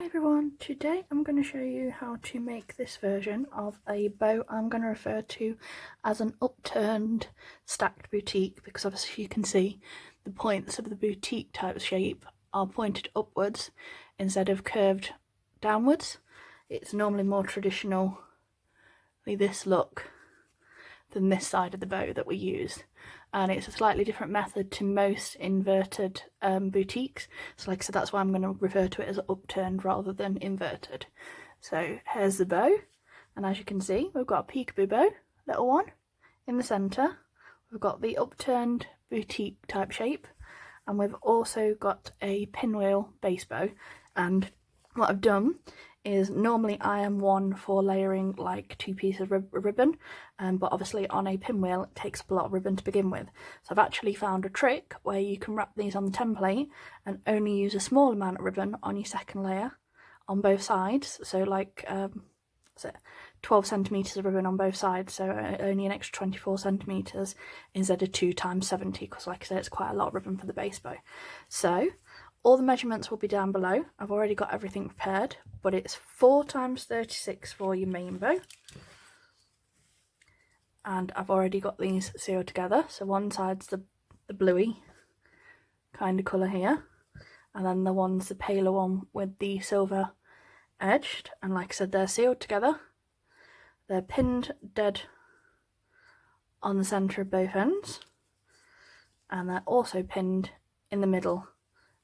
everyone, today I'm going to show you how to make this version of a bow I'm going to refer to as an upturned stacked boutique, because obviously you can see the points of the boutique type shape are pointed upwards instead of curved downwards. It's normally more traditionally this look than this side of the bow that we use, and it's a slightly different method to most inverted boutiques. So like I said, that's why I'm going to refer to it as upturned rather than inverted. So here's the bow, and as you can see, we've got a peekaboo bow, little one, in the centre. We've got the upturned boutique type shape, and we've also got a pinwheel base bow. And what I've done is, normally I am one for layering like 2 pieces of ribbon, but obviously on a pinwheel it takes up a lot of ribbon to begin with. So I've actually found a trick where you can wrap these on the template and only use a small amount of ribbon on your second layer on both sides. So like 12 centimetres of ribbon on both sides, so only an extra 24 centimetres instead of 2 times 70, because like I said, it's quite a lot of ribbon for the base bow. So all the measurements will be down below. I've already got everything prepared, but it's 4 times 36 for your main bow. And I've already got these sealed together. So one side's the bluey kind of colour here, and then the one's the paler one with the silver edged. And like I said, they're sealed together. They're pinned dead on the centre of both ends, and they're also pinned in the middle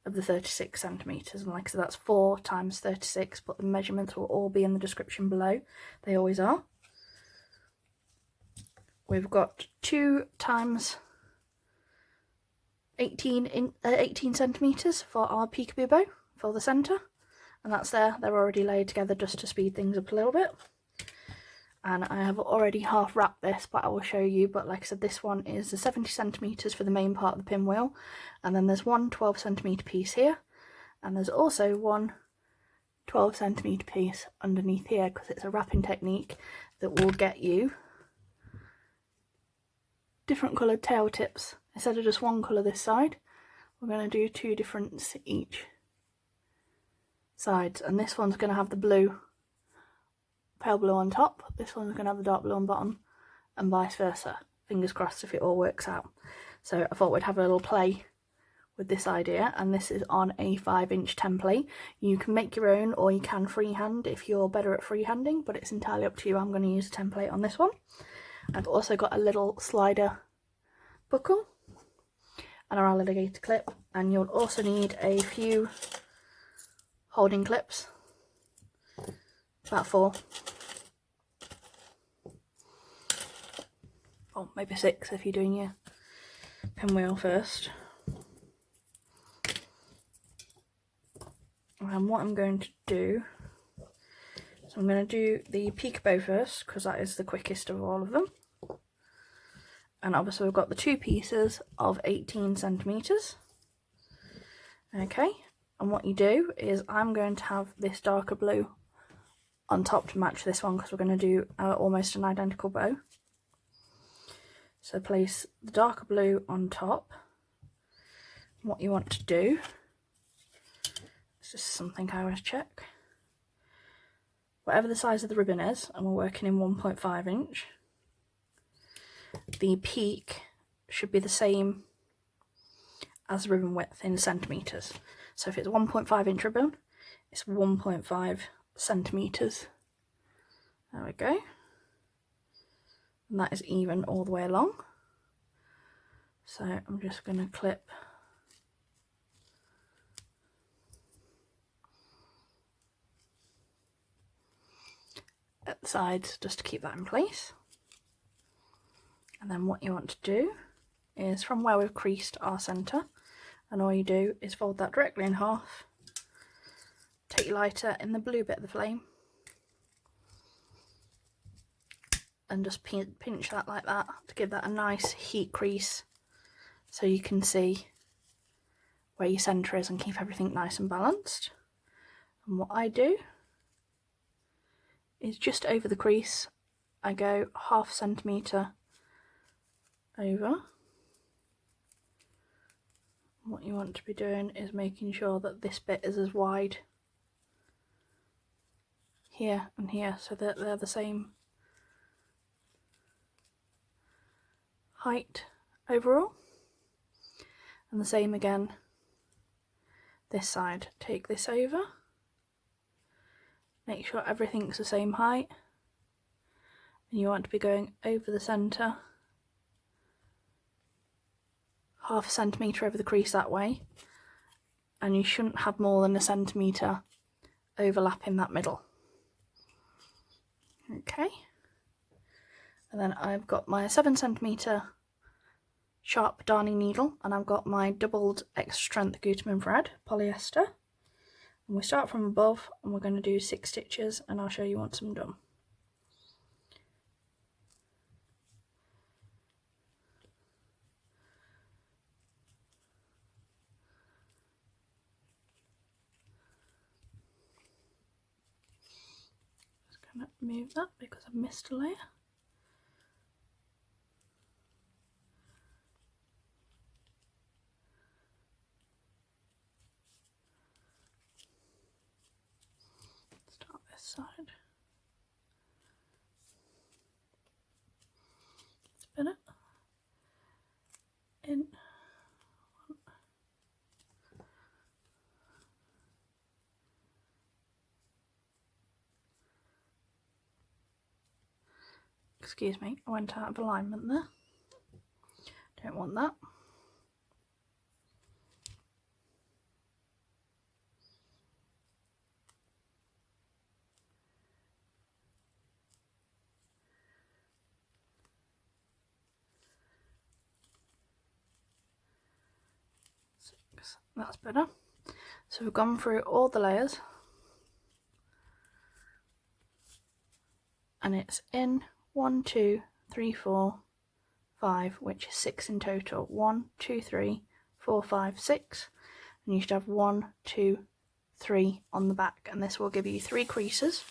of the 36 centimetres. And like I said, that's 4 times 36, but the measurements will all be in the description below. They always are. We've got 2 times 18 centimetres for our peekaboo bow for the centre, and that's there. They're already laid together just to speed things up a little bit. And I have already half wrapped this, but I will show you. But like I said, this one is the 70 centimetres for the main part of the pinwheel, and then there's one 12 centimetre piece here, and there's also one 12 centimetre piece underneath here, because it's a wrapping technique that will get you different coloured tail tips. Instead of just one colour this side, we're going to do 2 different each sides, and this one's going to have the blue, pale blue on top, this one's going to have the dark blue on bottom, and vice versa. Fingers crossed if it all works out. So I thought we'd have a little play with this idea, and this is on a 5-inch template. You can make your own, or you can freehand if you're better at freehanding, but it's entirely up to you. I'm going to use a template on this one. I've also got a little slider buckle and our alligator clip, and you'll also need a few holding clips, about 4, or maybe 6 if you're doing your pinwheel first. And what I'm going to do, so I'm going to do the peekaboo first, because that is the quickest of all of them. And obviously we've got the 2 pieces of 18 centimetres. Okay, and what you do is, I'm going to have this darker blue on top to match this one, because we're going to do almost an identical bow. So place the darker blue on top. What you want to do, this is something I always check, whatever the size of the ribbon is, and we're working in 1.5 inch, the peak should be the same as the ribbon width in centimetres. So if it's 1.5 inch ribbon, it's 1.5 centimetres. There we go. And that is even all the way along. So I'm just going to clip at the sides just to keep that in place. And then what you want to do is, from where we've creased our centre, and all you do is fold that directly in half, take your lighter in the blue bit of the flame, and just pinch that like that to give that a nice heat crease, so you can see where your centre is and keep everything nice and balanced. And what I do is, just over the crease, I go 0.5 centimetre over. What you want to be doing is making sure that this bit is as wide here and here so that they're the same height overall. And the same again this side. Take this over, make sure everything's the same height, and you want to be going over the centre, half a centimetre over the crease that way, and you shouldn't have more than a centimetre overlap in that middle. Okay, and then I've got my 7cm sharp darning needle, and I've got my doubled extra strength Gutermann thread, polyester, and we start from above and we're going to do 6 stitches, and I'll show you once I'm done. Just going to move that because I've missed a layer. Start this side. Spin it in. Excuse me, I went out of alignment there. Don't want that. That's better. So we've gone through all the layers, and it's in 1, 2, 3, 4, 5, which is 6 in total. 1, 2, 3, 4, 5, 6, and you should have 1, 2, 3 on the back, and this will give you 3 creases.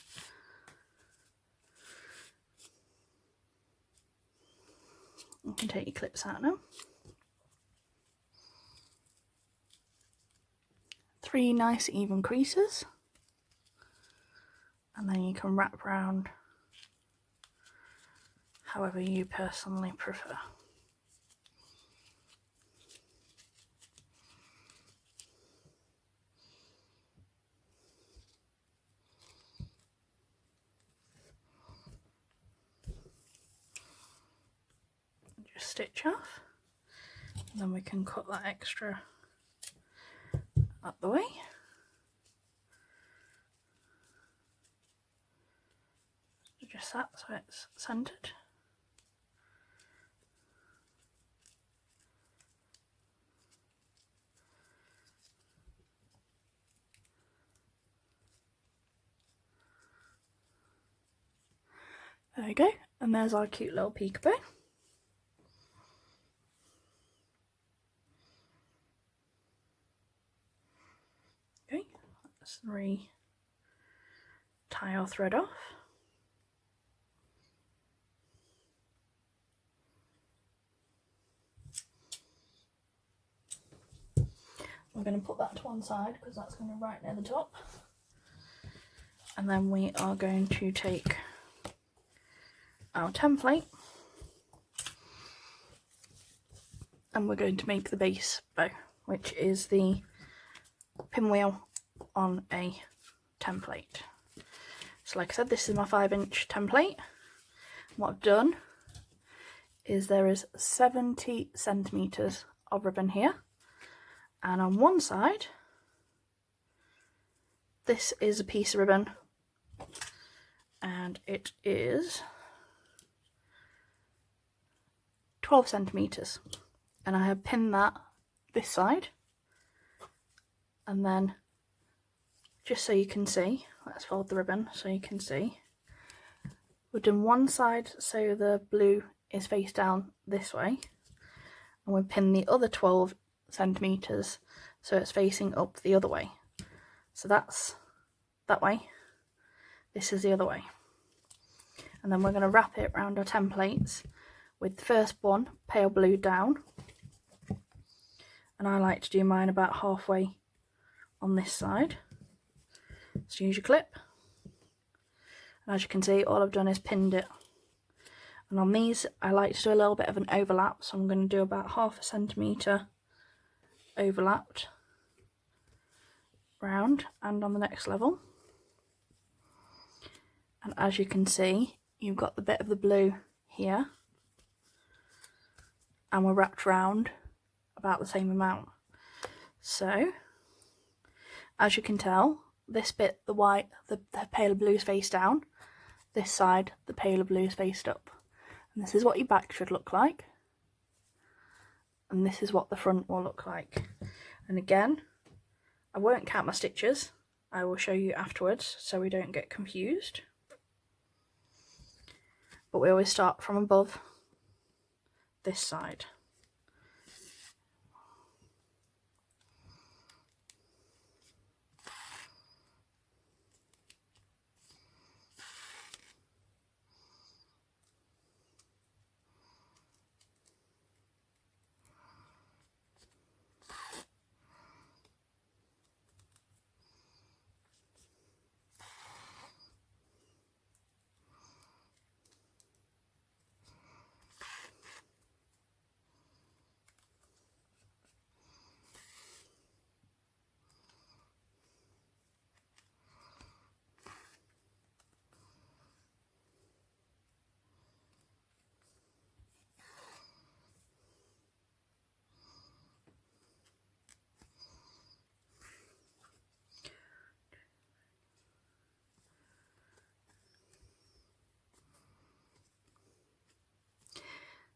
You can take your clips out now. 3 nice even creases, and then you can wrap around however you personally prefer. Just stitch off, and then we can cut that extra out the way. Just that so it's centered. There we go, and there's our cute little peekaboo. Okay, let's re-tie our thread off. We're going to put that to one side because that's going to right near the top. And then we are going to take our template and we're going to make the base bow, which is the pinwheel on a template. So like I said, this is my 5-inch template. What I've done is there is 70 centimetres of ribbon here, and on one side this is a piece of ribbon and it is 12 centimetres, and I have pinned that this side, and then just so you can see, let's fold the ribbon so you can see, we've done one side so the blue is face down this way, and we've pinned the other 12 centimetres so it's facing up the other way. So that's that way, this is the other way, and then we're going to wrap it around our templates with the first one pale blue down, and I like to do mine about halfway on this side. So use your clip And as you can see, all I've done is pinned it. And on these, I like to do a little bit of an overlap, so I'm going to do about 1/2 centimetre overlapped round and on the next level. And as you can see, you've got the bit of the blue here, and we're wrapped round about the same amount. So as you can tell, this bit, the white, the paler blue is face down, this side, the paler blue is faced up. And this is what your back should look like, and this is what the front will look like. And again, I won't count my stitches, I will show you afterwards so we don't get confused. But we always start from above this side.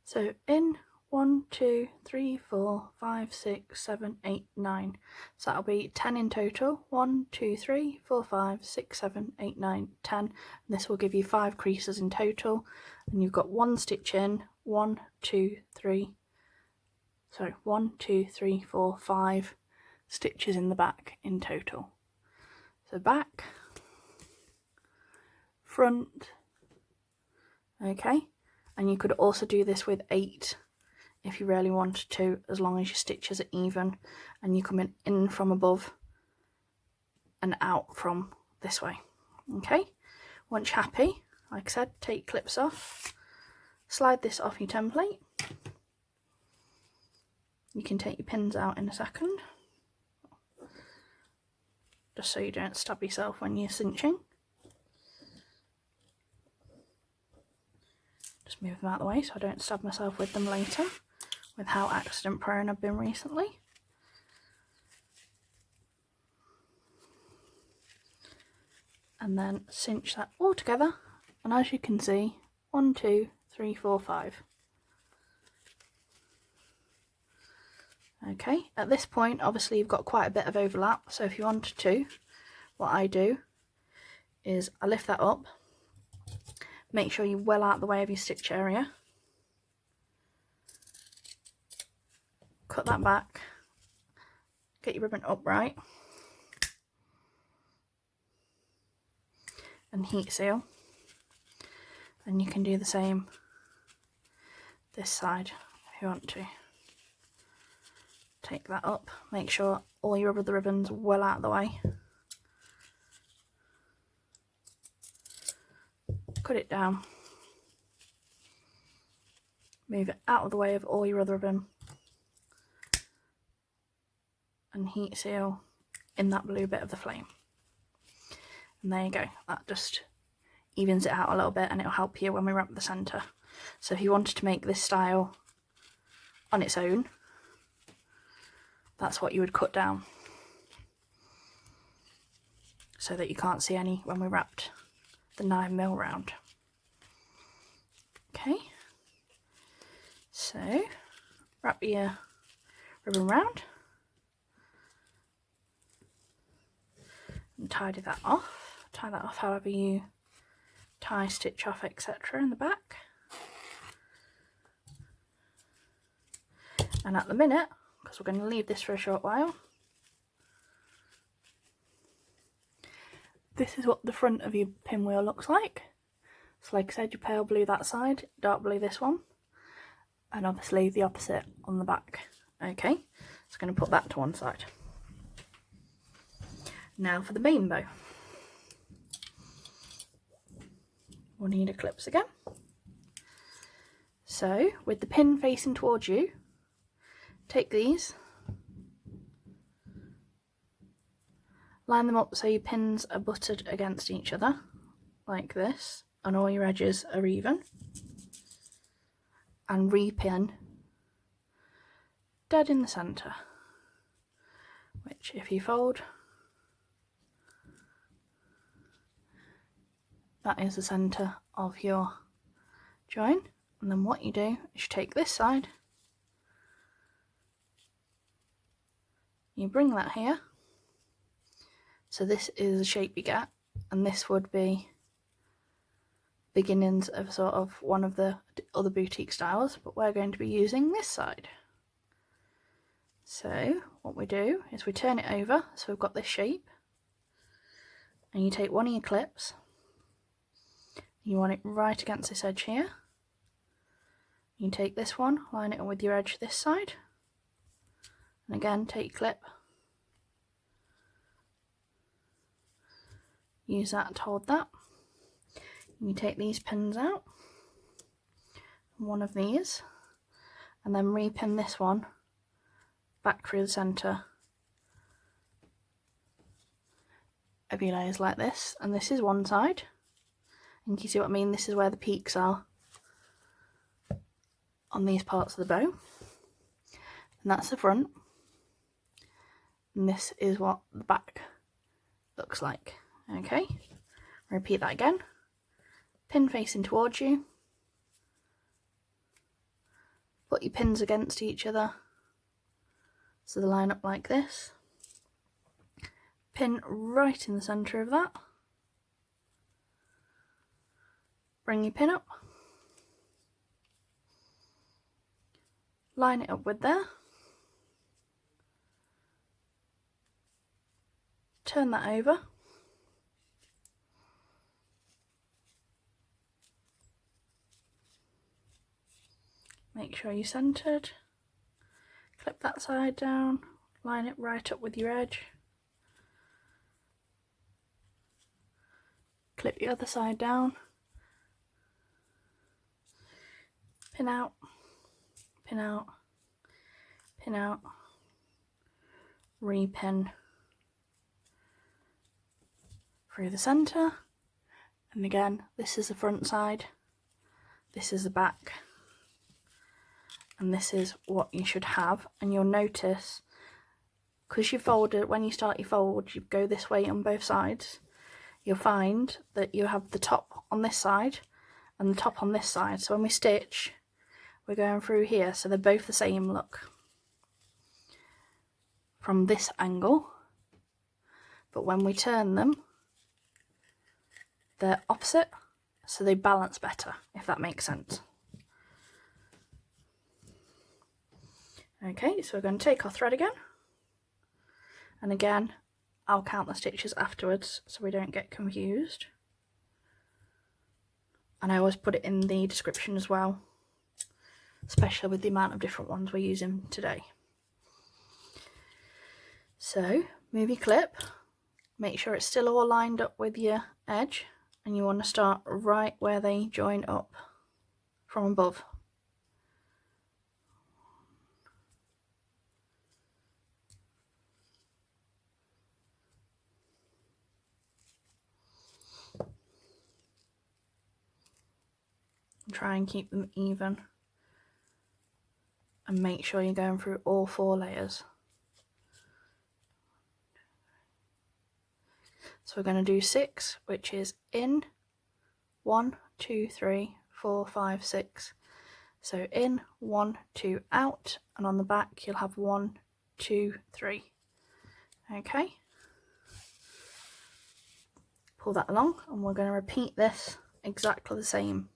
So in 1, 2, 3, 4, 5, 6, 7, 8, 9. So that'll be 10 in total. 1, 2, 3, 4, 5, 6, 7, 8, 9, 10. And this will give you 5 creases in total. And you've got 1 stitch in, 1, 2, 3, 4, 5 stitches in the back in total. So back, front, okay. And you could also do this with 8 if you really wanted to, as long as your stitches are even and you come in from above and out from this way. Okay, once you're happy, like I said, take clips off, slide this off your template. You can take your pins out in a second, just so you don't stab yourself when you're cinching. Just move them out of the way so I don't stab myself with them later, with how accident prone I've been recently. And then cinch that all together, and as you can see, 1, 2, 3, 4, 5. Okay, at this point obviously you've got quite a bit of overlap, so if you wanted to, what I do is I lift that up. Make sure you're well out of the way of your stitch area. Cut that back. Get your ribbon upright. And heat seal. And you can do the same this side if you want to. Take that up. Make sure all your other ribbons are well out of the way. Cut it down, move it out of the way of all your other ribbon, and heat seal in that blue bit of the flame. And there you go, that just evens it out a little bit and it'll help you when we wrap the centre. So if you wanted to make this style on its own, that's what you would cut down, so that you can't see any when we wrapped the 9mm round. Okay, so wrap your ribbon round and tidy that off. Tie that off however you tie, stitch off, etc. in the back. And at the minute, because we're going to leave this for a short while, this is what the front of your pinwheel looks like. So like I said, your pale blue that side, dark blue this one, and obviously the opposite on the back. Okay, so I'm going to put that to one side. Now for the main bow. we'll need our clips again. So with the pin facing towards you, take these, line them up so your pins are butted against each other like this and all your edges are even, and repin dead in the centre, which if you fold, that is the centre of your join. And then what you do is you take this side, you bring that here, so this is the shape you get, and this would be beginnings of sort of one of the other boutique styles, but we're going to be using this side. So what we do is we turn it over so we've got this shape, and you take one of your clips, you want it right against this edge here. You take this one, line it up with your edge this side, and again take your clip, use that to hold that. You take these pins out, one of these, and then repin this one back through the centre of your layers like this, and this is one side, and you see what I mean, this is where the peaks are on these parts of the bow, and that's the front, and this is what the back looks like. Okay, repeat that again, pin facing towards you, put your pins against each other so they line up like this, pin right in the centre of that, bring your pin up, line it up with there, turn that over, make sure you're centred, clip that side down, line it right up with your edge, clip the other side down, pin out, pin out, pin out, repin through the centre, and again this is the front side, this is the back, and this is what you should have. And you'll notice, because you fold it, when you start your fold you go this way on both sides, you'll find that you have the top on this side and the top on this side, so when we stitch we're going through here, so they're both the same look from this angle, but when we turn them they're opposite, so they balance better, if that makes sense. Okay, so we're going to take our thread again, and again I'll count the stitches afterwards so we don't get confused, and I always put it in the description as well, especially with the amount of different ones we're using today. So move your clip, make sure it's still all lined up with your edge, and you want to start right where they join up from above. Try and keep them even, and make sure you're going through all 4 layers. So we're going to do 6, which is in 1, 2, 3, 4, 5, 6. So in 1, 2, out, and on the back you'll have 1, 2, 3. Okay, pull that along, and we're going to repeat this exactly the same.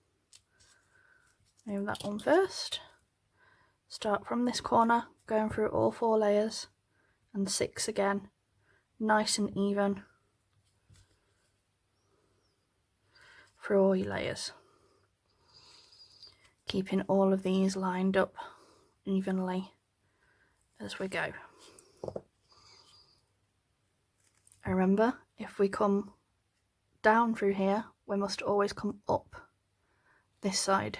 Move that one first, start from this corner, going through all 4 layers, and 6 again, nice and even through all your layers, keeping all of these lined up evenly as we go. And remember, if we come down through here, we must always come up this side.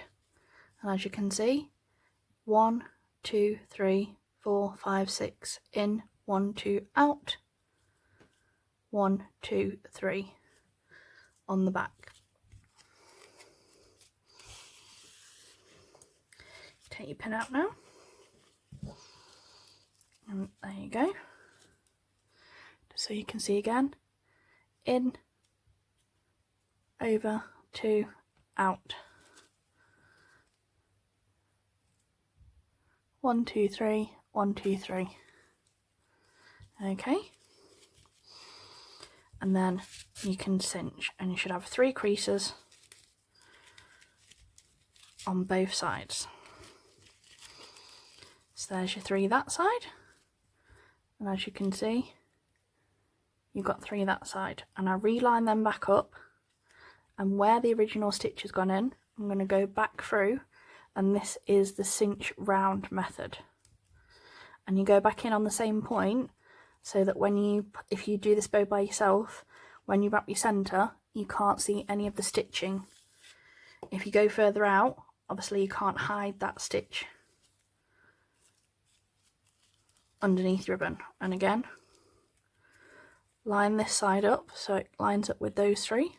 And as you can see, 1, 2, 3, 4, 5, 6 in, 1, 2 out, 1, 2, 3 on the back. Take your pin out now, and there you go. Just so you can see again, in, over, 2, out, 1, 2, 3, 1, 2, 3. Okay, and then you can cinch, and you should have 3 creases on both sides. So there's your 3 that side, and as you can see, you've got 3 that side. And I reline them back up, and where the original stitch has gone in, I'm going to go back through, and this is the cinch round method. And you go back in on the same point, so that if you do this bow by yourself, when you wrap your centre, you can't see any of the stitching. If you go further out, obviously you can't hide that stitch underneath your ribbon. And again, line this side up so it lines up with those 3,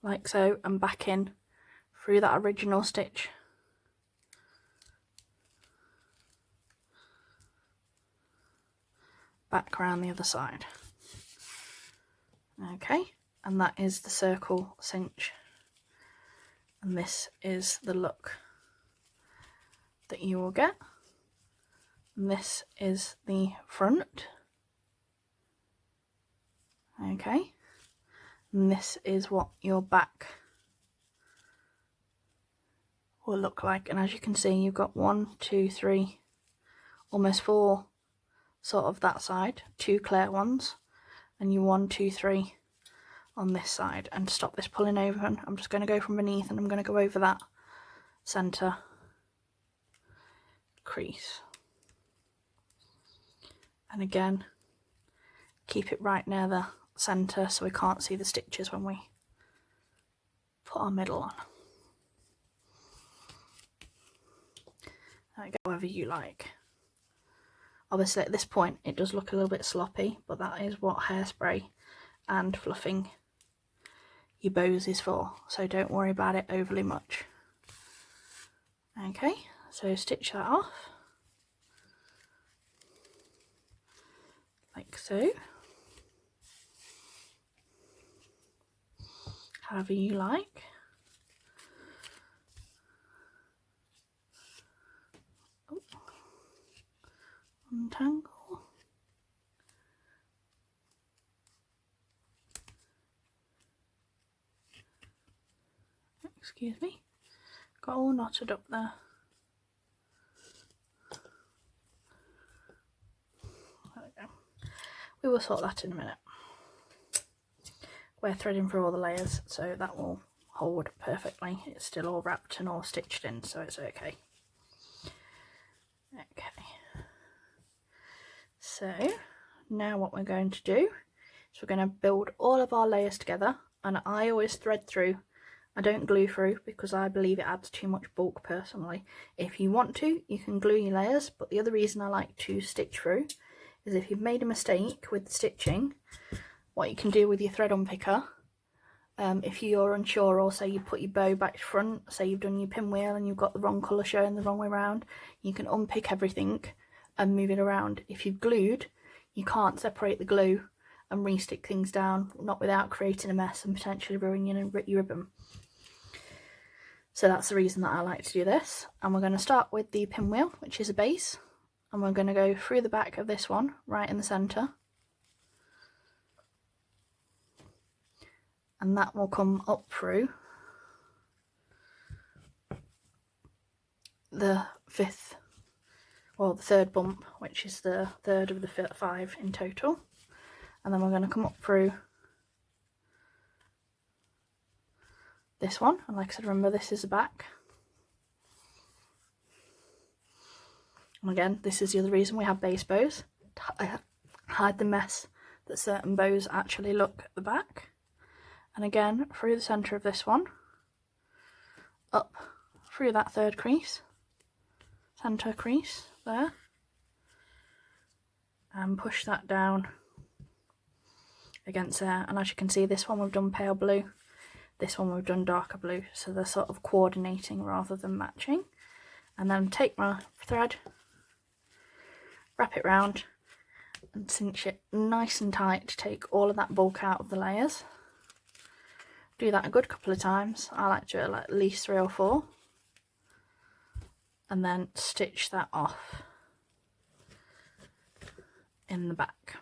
like so, and back in through that original stitch. Back around the other side. Okay, and that is the circle cinch, and this is the look that you will get. And this is the front. Okay, and this is what your back will look like. And as you can see, you've got 1, 2, 3, almost 4 sort of that side, 2 clear ones, and you 1, 2, 3 on this side. And to stop this pulling over, and I'm just going to go from beneath, and I'm going to go over that centre crease. And again, keep it right near the centre so we can't see the stitches when we put our middle on. There we go, however you like. Obviously at this point it does look a little bit sloppy, but that is what hairspray and fluffing your bows is for, so don't worry about it overly much. Okay, so stitch that off like so, however you like. Oh. Untangle. Excuse me, got all knotted up there. There we go. We will sort that in a minute. We're threading through all the layers, so that will hold perfectly. It's still all wrapped and all stitched in, so it's okay. Okay. So now what we're going to do is we're going to build all of our layers together, and I always thread through. I don't glue through because I believe it adds too much bulk personally. If you want to, you can glue your layers, but the other reason I like to stitch through is if you've made a mistake with the stitching, what you can do with your thread unpicker, if you're unsure, or say you put your bow back to front, say you've done your pinwheel and you've got the wrong colour showing the wrong way around, you can unpick everything and move it around. If you've glued, you can't separate the glue and re-stick things down, not without creating a mess and potentially ruining your ribbon. So that's the reason that I like to do this. And we're going to start with the pinwheel, which is a base, and we're going to go through the back of this one right in the centre, and that will come up through the third bump, which is the third of the 5 in total. And then we're going to come up through this one, and like I said, remember this is the back. And again, this is the other reason we have base bows, to hide the mess that certain bows actually look at the back. and again through the centre of this one, up through that third crease, centre crease there, and push that down against there. And as you can see, this one we've done pale blue, this one we've done darker blue, so they're sort of coordinating rather than matching. And then take my thread, wrap it round and cinch it nice and tight to take all of that bulk out of the layers. Do that a good couple of times. I like to do it like at least 3 or 4, and then stitch that off in the back.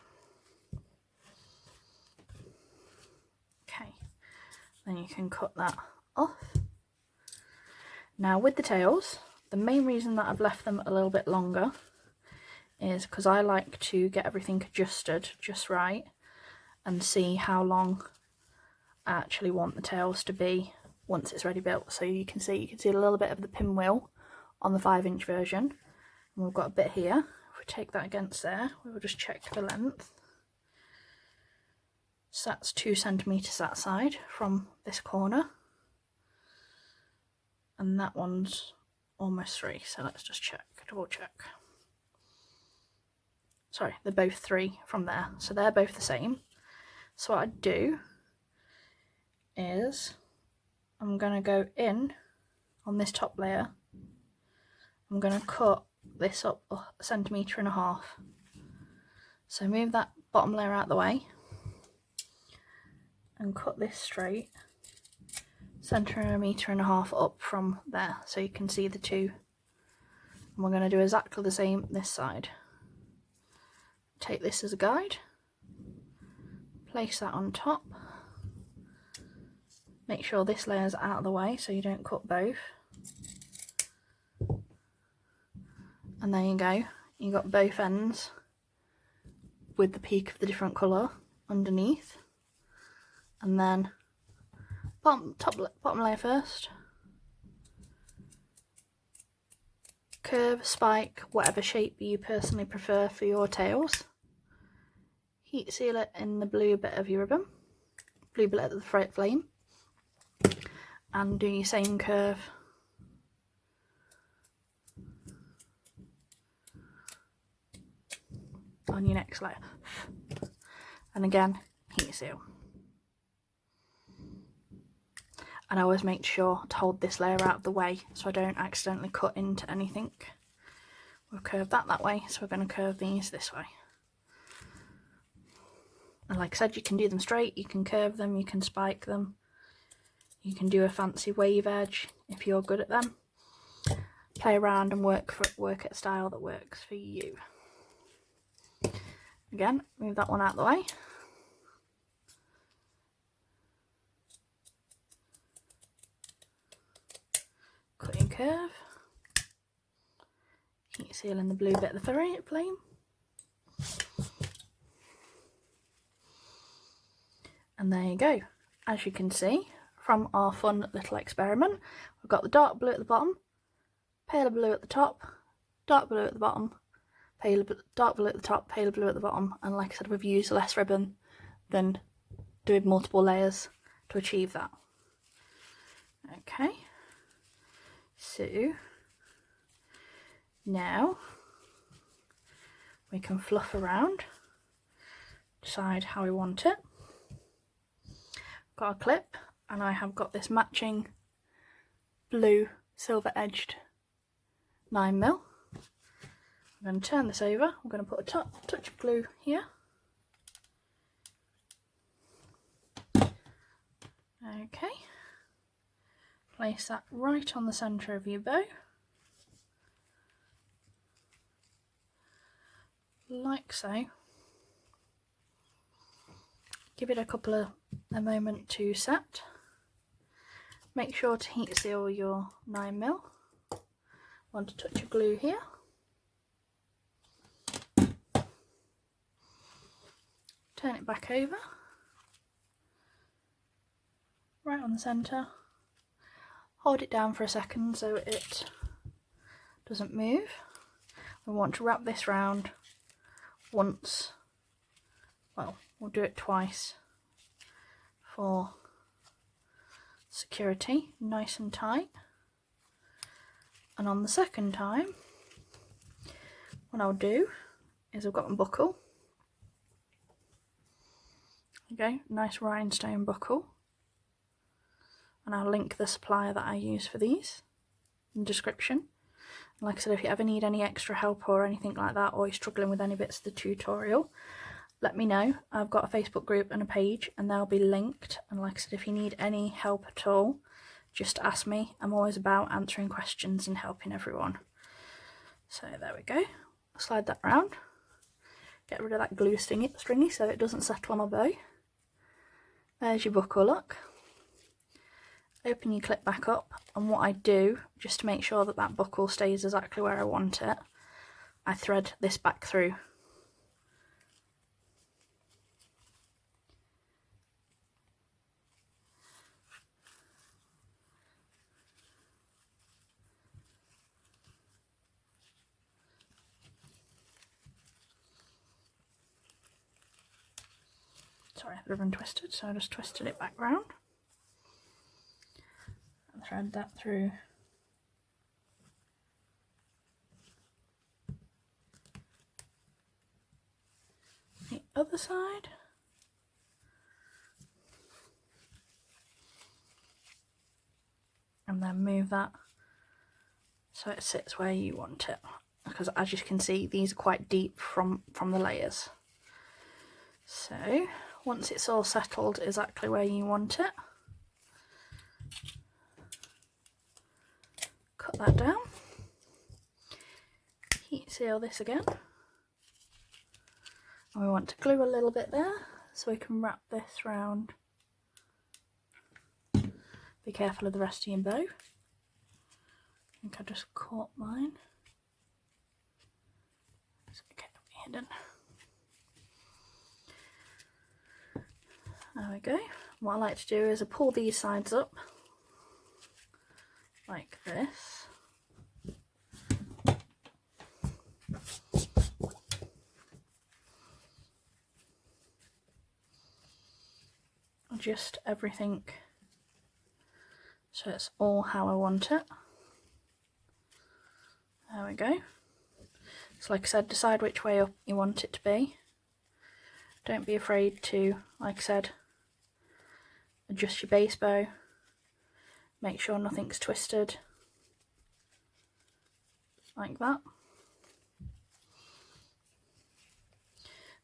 Okay, then you can cut that off. Now with the tails, the main reason that I've left them a little bit longer is because I like to get everything adjusted just right and see how long I actually want the tails to be once it's ready built. So you can see a little bit of the pinwheel on the 5-inch version, and we've got a bit here. If we take that against there, we will just check the length. So that's 2 centimeters that side from this corner, and that one's almost 3, so let's just check, double check. Sorry, they're both 3 from there, so they're both the same. So what I'd do is I'm going to go in on this top layer, I'm going to cut this up 1.5 centimeters. So move that bottom layer out of the way and cut this straight 1.5 centimeters up from there, so you can see the two. And we're going to do exactly the same this side. Take this as a guide, place that on top, make sure this layer's out of the way so you don't cut both, and there you go, you got both ends with the peak of the different colour underneath. And then bottom layer first, curve, spike, whatever shape you personally prefer for your tails. Heat seal it in the blue bit of your ribbon, blue bit of the flame, and do your same curve on your next layer, and again heat seal. And I always make sure to hold this layer out of the way so I don't accidentally cut into anything. We'll curve that way, so we're going to curve these this way. And like I said, you can do them straight, you can curve them, you can spike them, you can do a fancy wave edge if you're good at them. Play around and work at a style that works for you. Again, move that one out of the way. Cut your curve. Heat seal in the blue bit of the flame. And there you go. As you can see from our fun little experiment, we've got the dark blue at the bottom, paler blue at the top, dark blue at the bottom, dark blue at the top, paler blue at the bottom, and like I said, we've used less ribbon than doing multiple layers to achieve that. Okay, so now we can fluff around, decide how we want it. Got a clip, and I have got this matching blue silver edged 9mm. I'm going to turn this over. I'm going to put a touch of glue here. Okay, place that right on the centre of your bow, like so. Give it a moment to set. Make sure to heat seal your 9mm. Want a touch of glue here. Turn it back over, right on the centre. Hold it down for a second so it doesn't move. We want to wrap this round once, well, we'll do it twice for security nice and tight. And on the second time, what I'll do is I've got a buckle. Okay, nice rhinestone buckle. And I'll link the supplier that I use for these in the description. And like I said, if you ever need any extra help or anything like that, or you're struggling with any bits of the tutorial, let me know. I've got a Facebook group and a page, and they'll be linked. And like I said, if you need any help at all, just ask me. I'm always about answering questions and helping everyone. So there we go. Slide that round. Get rid of that glue stringy so it doesn't settle on my bow. There's your buckle, look. Open your clip back up, and what I do, just to make sure that that buckle stays exactly where I want it, I thread this back through. Sorry, the ribbon twisted, so I just twisted it back round. And thread that through. The other side. And then move that so it sits where you want it. Because as you can see, these are quite deep from the layers. So once it's all settled exactly where you want it, cut that down, heat seal this again, and we want to glue a little bit there so we can wrap this round. Be careful of the rest of your bow. I think I just caught mine. It's okay to be hidden. There we go. What I like to do is I pull these sides up like this. Adjust everything so it's all how I want it. There we go. So like I said, decide which way up you want it to be. Don't be afraid to, like I said, adjust your base bow. Make sure nothing's twisted. Like that.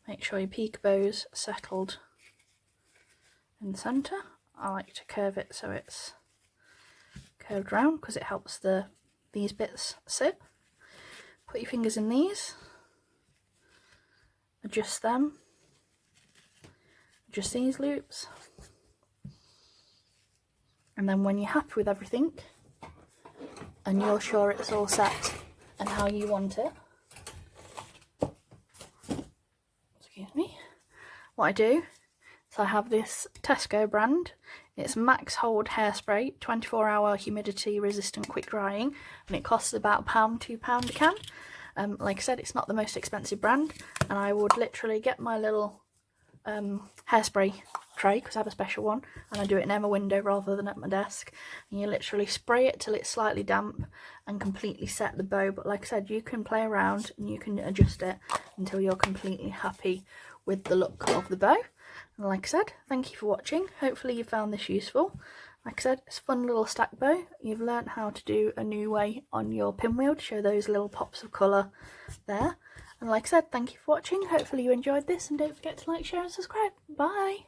Make sure your peekaboo's settled in the centre. I like to curve it so it's curved round because it helps these bits sit. Put your fingers in these, adjust them, adjust these loops, and then when you're happy with everything and you're sure it's all set and how you want it, excuse me, what I do is I have this Tesco brand. It's Max Hold Hairspray, 24-hour humidity resistant quick drying, and it costs about £1, £2 a can. Like I said, it's not the most expensive brand, and I would literally get my little hairspray tray, because I have a special one, and I do it near my window rather than at my desk, and you literally spray it till it's slightly damp and completely set the bow. But like I said, you can play around and you can adjust it until you're completely happy with the look of the bow. And like I said, thank you for watching. Hopefully you found this useful. Like I said, it's a fun little stack bow. You've learnt how to do a new way on your pinwheel to show those little pops of colour there. And like I said, thank you for watching. Hopefully you enjoyed this, and don't forget to like, share and subscribe. Bye!